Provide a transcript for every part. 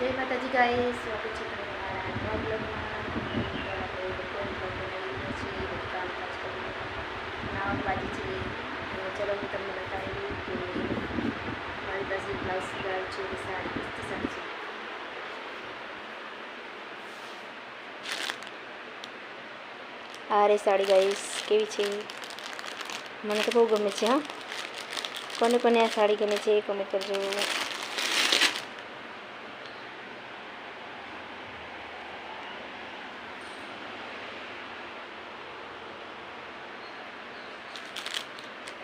જય માતાજી ગાઈસ, સ્વાગત છે તમારા નવા બ્લોગમાં. આપણે બપોર બ્લોગ બનાવી છીએ, બધું કામકાજ કરીને નાવા બાજી છે. ચલો હું તમને બતાવી કે મારી પાસે બ્લાઉઝ સિલાઈ છે, સાડી મસ્ત સાડી છે. આ રે સાડી ગાઈસ, કેવી છે? મને તો બહુ ગમે છે. હા, કોને કોને આ સાડી ગમે છે કમેન્ટ કરજો.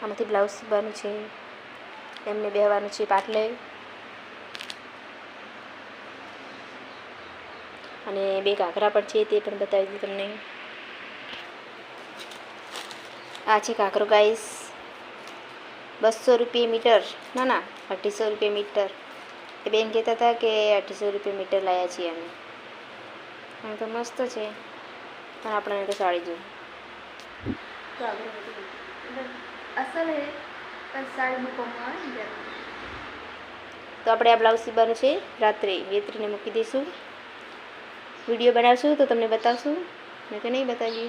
આમાંથી બ્લાઉઝ સીવવાનું છે, એમને બેહવાનું છે પાટલે, અને બે ઘાઘરા પણ છે તે પણ બતાવી દઉં તમને. આ છે ઘાઘરો ગાઈસ, 200 રૂપિયા મીટર. ના 250 રૂપિયા મીટર. એ બેન કહેતા હતા કે 250 રૂપિયા મીટર લાવ્યા છીએ અમે. આમ તો મસ્ત છે, પણ આપણને તો સાડી જોઈએ. અસલ હે પણ સાડી મૂકવામાં આવે ને. તો આપણે આ બ્લાઉઝ સીવવાનું છે, રાત્રે વેતરીને મૂકી દઈશું. વિડીયો બનાવશું તો તમને બતાવશું, મેં તો નહીં બતાવીએ.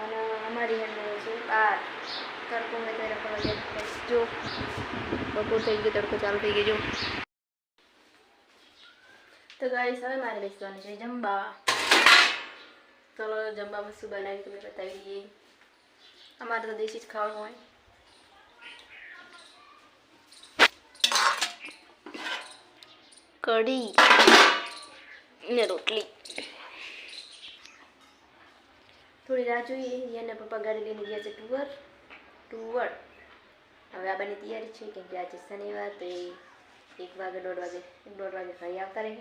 અને અમારી હેન્ડ છે બાર તડકો મેં તો રખડવા જો બપોર થઈ ગયો, તડકો ચાલુ થઈ ગયો. જો તો ગાઈસ, હવે મારે બેસવાનું છે જમવા. ચલો જમવામાં શું બનાવી તમને બતાવી દઈએ. અમારે તો દેશી જ ખાવાનું હોય. કઢી ને રોટલી. થોડી રાહ જોઈએ. રિયાના પપ્પા ગાડી લઈને ગયા છે ટુવર. હવે આબાની તૈયારી છે, કેમ કે આજે શનિવાર તો એ 1 વાગે 1:30 વાગે ઘરે આવતા રહે.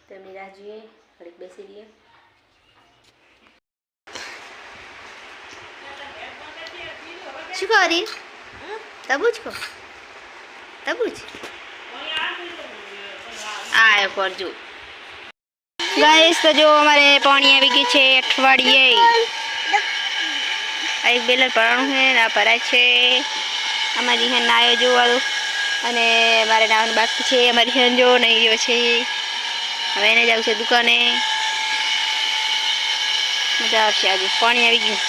તો એમની રાહ જોઈએ, ઘડીક બેસી રહીએ. શું કરી તબુજ કહો તબુજ આ કરજો ગાઈસ. તો જો અમારે પાણી આવી ગયું છે અઠવાડિયે. આ એક બેલર ભરવાનું છે ને આ ભરાય છે. અમારી હેન નાયો જોવાનું, અને મારે નાવાનું બાકી છે. અમારી હેન જો નહીં ગયો છે. હવે એને જવું છે દુકાને. મજા આવશે આજે, પાણી આવી ગયું.